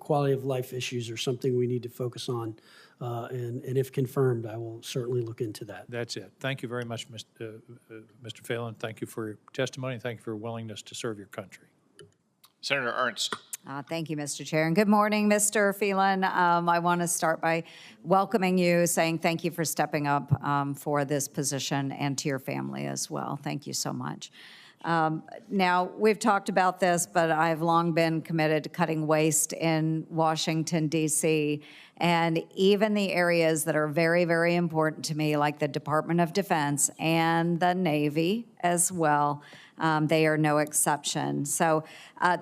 quality of life issues are something we need to focus on. And if confirmed, I will certainly look into that. That's it. Thank you very much, Mr. Phelan. Thank you for your testimony. Thank you for your willingness to serve your country. Senator Ernst. Thank you, Mr. Chair. And good morning, Mr. Phelan. I want to start by welcoming you, saying thank you for stepping up for this position, and to your family as well. Thank you so much. Now, we've talked about this, but I've long been committed to cutting waste in Washington, D.C., and even the areas that are very, very important to me, like the Department of Defense and the Navy as well, they are no exception. So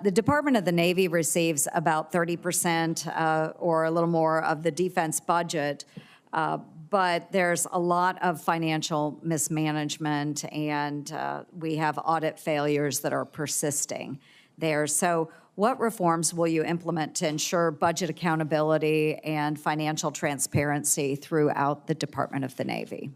the Department of the Navy receives about 30% or a little more of the defense budget, but there's a lot of financial mismanagement, and we have audit failures that are persisting there. So what reforms will you implement to ensure budget accountability and financial transparency throughout the Department of the Navy?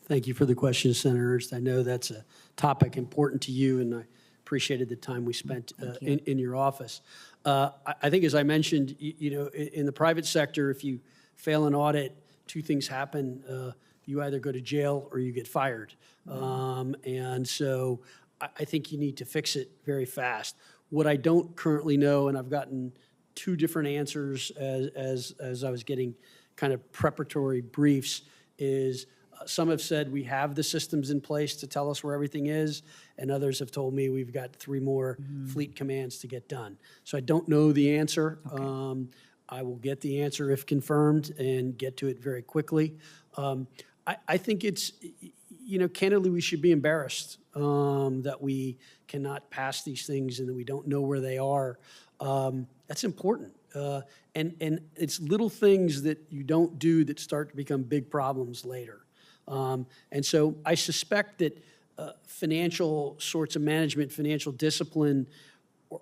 Thank you for the question, Senator Ernst. I know that's a topic important to you, and I appreciated the time we spent in your office. I think, as I mentioned, you know, in the private sector, if you fail an audit, two things happen. You either go to jail or you get fired. And so I think you need to fix it very fast. What I don't currently know, and I've gotten two different answers as I was getting kind of preparatory briefs, is some have said we have the systems in place to tell us where everything is, and others have told me we've got 3 more fleet commands to get done. So I don't know the answer. Okay. I will get the answer if confirmed and get to it very quickly. I think it's, you know, candidly, we should be embarrassed that we cannot pass these things and that we don't know where they are. That's important. And it's little things that you don't do that start to become big problems later. And so I suspect that financial sorts of management, financial discipline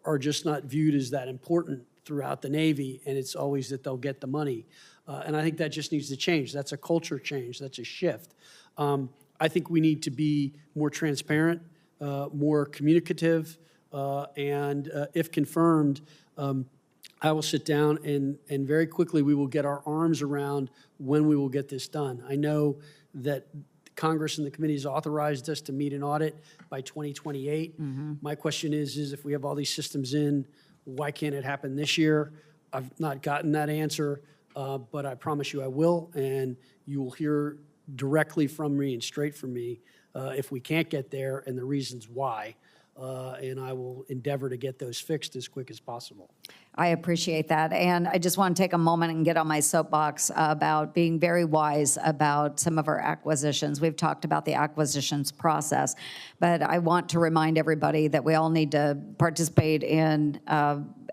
are just not viewed as that important throughout the Navy, and it's always that they'll get the money. And I think that just needs to change. That's a culture change. That's a shift. I think we need to be more transparent, more communicative, and if confirmed, I will sit down and very quickly we will get our arms around when we will get this done. I know that Congress and the committee has authorized us to meet an audit by 2028. My question is if we have all these systems in, why can't it happen this year? I've not gotten that answer, but I promise you I will, and you will hear directly from me and straight from me if we can't get there and the reasons why. And I will endeavor to get those fixed as quick as possible. I appreciate that. And I just want to take a moment and get on my soapbox about being very wise about some of our acquisitions. We've talked about the acquisitions process, but I want to remind everybody that we all need to participate in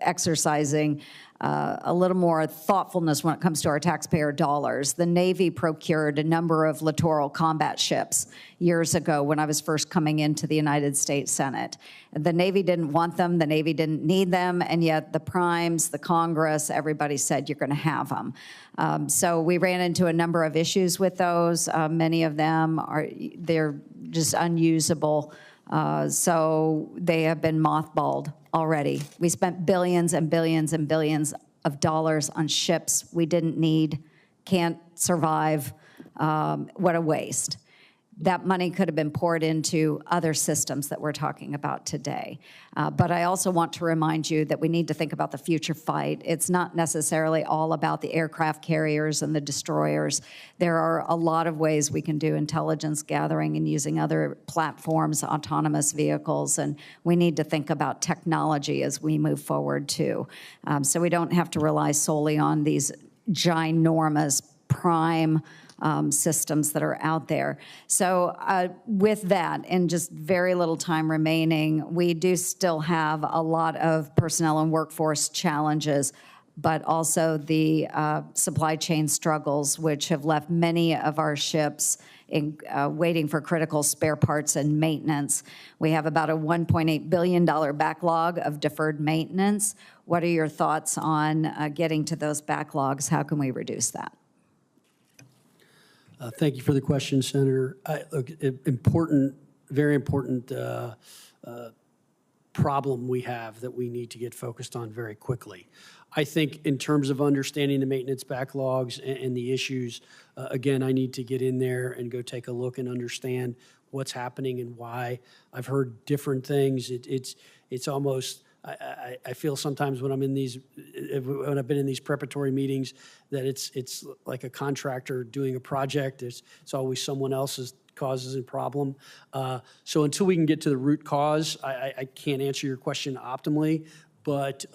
exercising a little more thoughtfulness when it comes to our taxpayer dollars. The Navy procured a number of littoral combat ships years ago when I was first coming into the United States Senate. The Navy didn't want them, the Navy didn't need them, and yet the primes, the Congress, everybody said you're going to have them. So we ran into a number of issues with those. Many of them they're just unusable. So they have been mothballed already. We spent billions and billions and billions of dollars on ships we didn't need, can't survive. What a waste. That money could have been poured into other systems that we're talking about today. But I also want to remind you that we need to think about the future fight. It's not necessarily all about the aircraft carriers and the destroyers. There are a lot of ways we can do intelligence gathering and using other platforms, autonomous vehicles, and we need to think about technology as we move forward too. So we don't have to rely solely on these ginormous prime systems that are out there. So with that, and just very little time remaining, we do still have a lot of personnel and workforce challenges, but also the supply chain struggles, which have left many of our ships waiting for critical spare parts and maintenance. We have about a $1.8 billion backlog of deferred maintenance. What are your thoughts on getting to those backlogs? How can we reduce that? Thank you for the question, Senator. Look, important, very important problem we have that we need to get focused on very quickly. I think in terms of understanding the maintenance backlogs and the issues, again, I need to get in there and go take a look and understand what's happening and why. I've heard different things. It's almost, I feel sometimes when I've been in these preparatory meetings that it's like a contractor doing a project. It's always someone else's causes and problem. So until we can get to the root cause, I can't answer your question optimally, but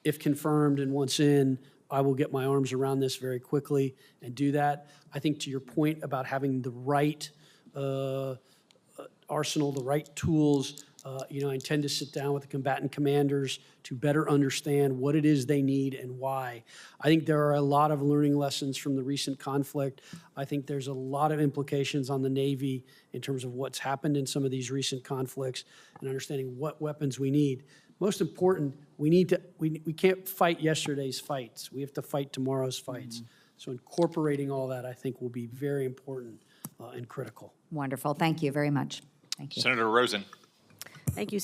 if confirmed and once in, I will get my arms around this very quickly and do that. I think to your point about having the right arsenal, the right tools, I intend to sit down with the combatant commanders to better understand what it is they need and why. I think there are a lot of learning lessons from the recent conflict. I think there's a lot of implications on the Navy in terms of what's happened in some of these recent conflicts and understanding what weapons we need. Most important, we can't fight yesterday's fights. We have to fight tomorrow's fights. So incorporating all that, I think, will be very important and critical. Wonderful. Thank you very much. Thank you. Senator Rosen. Thank you,